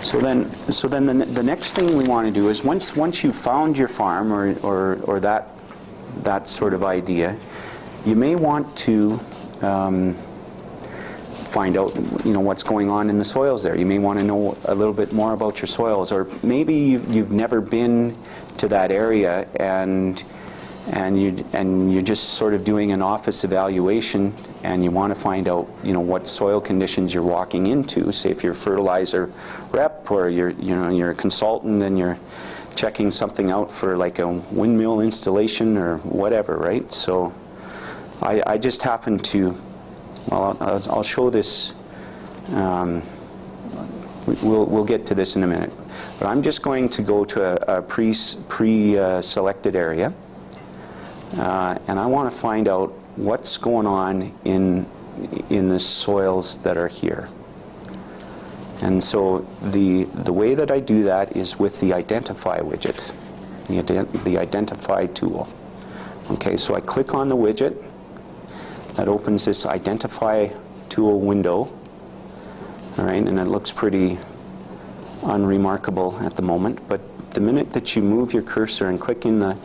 So then the next thing we want to do is once you've found your farm or that sort of idea, you may want to find out what's going on in the soils there. You may want to know a little bit more about your soils, or maybe you've never been to that area and you're just sort of doing an office evaluation, and you want to find out what soil conditions you're walking into. Say if you're a fertilizer rep, or you're a consultant and you're checking something out for like a windmill installation or whatever, right? So I just happen to, well, I'll show this. We'll get to this in a minute, but I'm just going to go to a pre-selected area. And I want to find out what's going on in the soils that are here. And so the way that I do that is with the Identify widget, the Identify tool. Okay, so I click on the widget. That opens this Identify tool window. All right, and it looks pretty unremarkable at the moment, but the minute that you move your cursor and click in the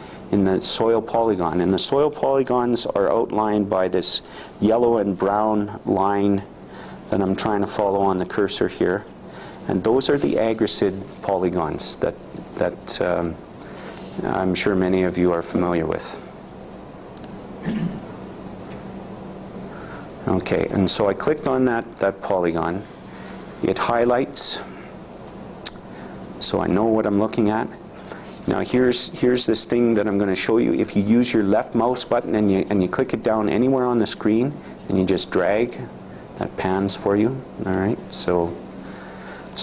soil polygon, and the soil polygons are outlined by this yellow and brown line that I'm trying to follow on the cursor here, and those are the AGRASID polygons that I'm sure many of you are familiar with. Okay, and so I clicked on that polygon. It highlights, so I know what I'm looking at. Now here's this thing that I'm going to show you. If you use your left mouse button and you click it down anywhere on the screen and you just drag, that pans for you. All right. So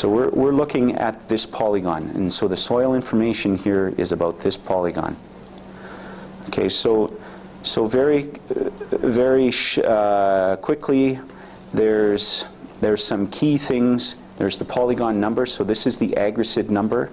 we're looking at this polygon, and so the soil information here is about this polygon. Okay. So very quickly, there's some key things. There's the polygon number. So this is the AGRASID number.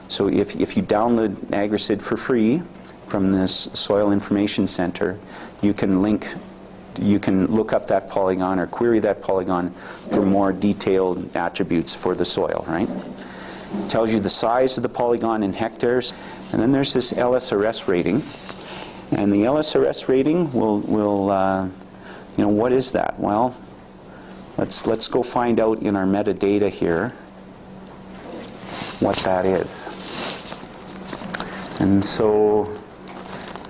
So if you download AGRASID for free from this Soil Information Center, you can look up that polygon or query that polygon for more detailed attributes for the soil, right? It tells you the size of the polygon in hectares, and then there's this LSRS rating. And the LSRS rating will what is that? Well, let's go find out in our metadata here what that is. And so,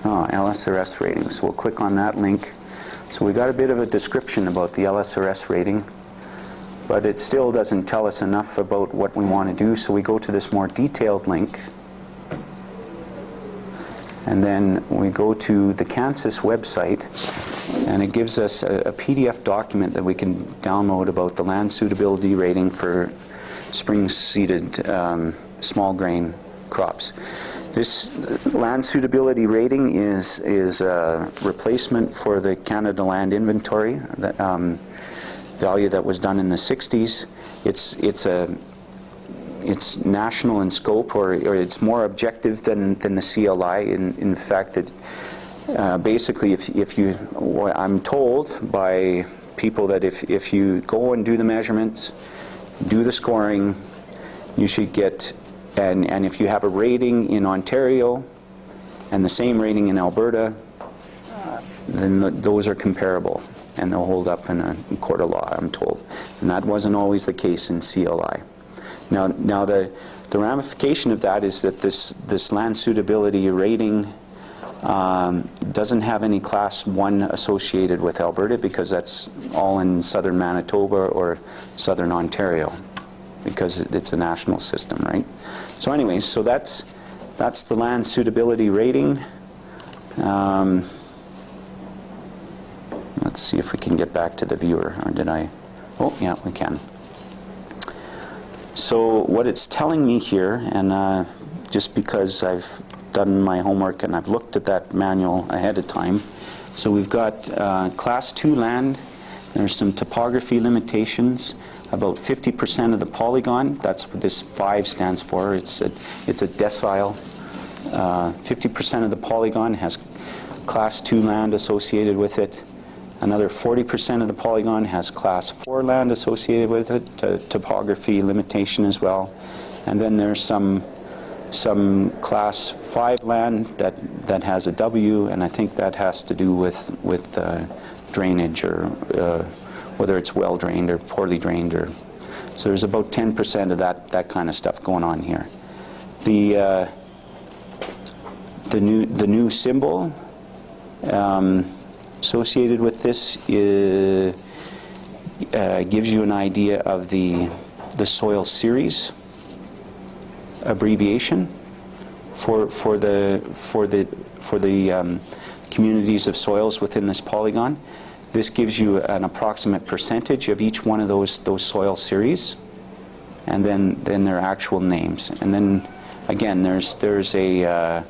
LSRS rating. So we'll click on that link. So we got a bit of a description about the LSRS rating, but it still doesn't tell us enough about what we want to do. So we go to this more detailed link, and then we go to the Kansas website, and it gives us a PDF document that we can download about the land suitability rating for spring-seeded small grain crops. This land suitability rating is a replacement for the Canada Land Inventory value that was done in the 60s. It's national in scope, or it's more objective than the CLI in fact that basically I'm told by people that if you go and do the measurements, do the scoring, you should get, and if you have a rating in Ontario and the same rating in Alberta, then those are comparable and they'll hold up in a court of law, I'm told. And that wasn't always the case in CLI. Now the ramification of that is that this land suitability rating doesn't have any class 1 associated with Alberta, because that's all in southern Manitoba or southern Ontario, because it's a national system, right? So anyways, so that's the land suitability rating. Let's see if we can get back to the viewer, or did I? Oh yeah, we can. So what it's telling me here, and just because I've done my homework and I've looked at that manual ahead of time, so we've got class 2 land. There's some topography limitations. About 50% of the polygon, that's what this 5 stands for. It's a decile. 50% of the polygon has class 2 land associated with it. Another 40% of the polygon has class 4 land associated with it, topography limitation as well. And then there's some class 5 land that has a W, and I think that has to do with drainage, or whether it's well drained or poorly drained. So there's about 10% of that kind of stuff going on here. The new symbol associated with this gives you an idea of the soil series abbreviation for the communities of soils within this polygon. This gives you an approximate percentage of each one of those soil series, and then their actual names. And then again, there's a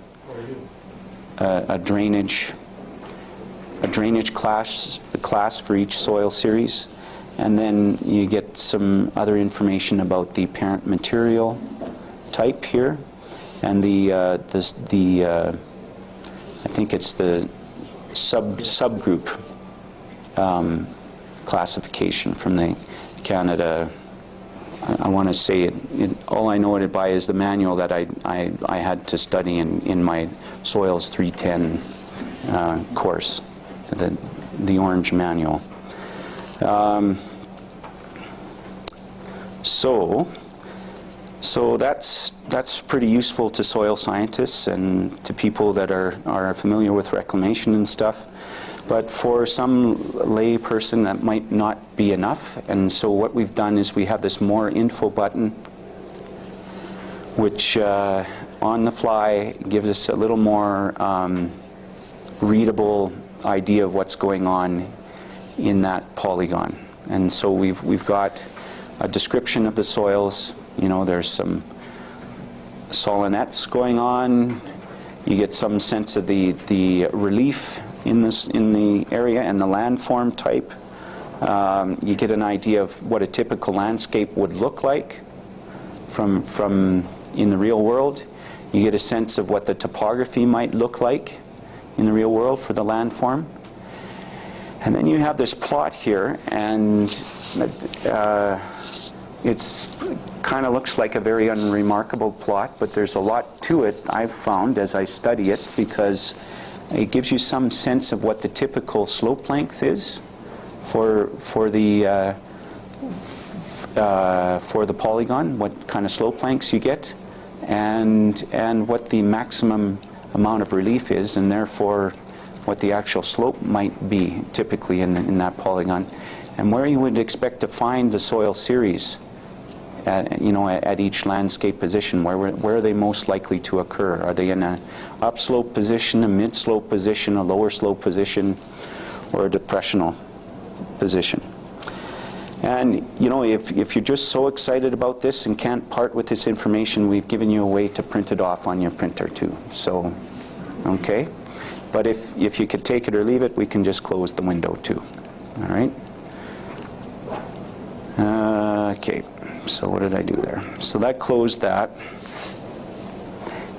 drainage class for each soil series, and then you get some other information about the parent material type here, and I think it's the subgroup classification from the Canada. I want to say all I know it by is the manual that I had to study in my Soils 310 course, the orange manual. So that's pretty useful to soil scientists and to people that are familiar with reclamation and stuff. But for some lay person, that might not be enough. And so what we've done is we have this More Info button, which on the fly gives us a little more readable idea of what's going on in that polygon. And so we've got a description of the soils. You know, there's some solonets going on. You get some sense of the relief in the area and the landform type. You get an idea of what a typical landscape would look like from in the real world. You get a sense of what the topography might look like in the real world for the landform. And then you have this plot here, and it's kind of looks like a very unremarkable plot, but there's a lot to it, I've found, as I study it, because it gives you some sense of what the typical slope length is for the polygon, what kind of slope lengths you get, and what the maximum amount of relief is, and therefore what the actual slope might be typically in that polygon, and where you would expect to find the soil series at each landscape position. Where are they most likely to occur? Are they in an upslope position, a mid-slope position, a lower slope position, or a depressional position? And if you're just so excited about this and can't part with this information, we've given you a way to print it off on your printer too. So, okay. But if you could take it or leave it, we can just close the window too. All right. Okay. So what did I do there? So that closed that.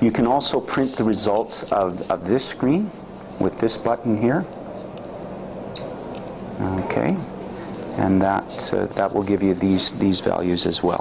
You can also print the results of this screen with this button here. Okay. And that will give you these values as well.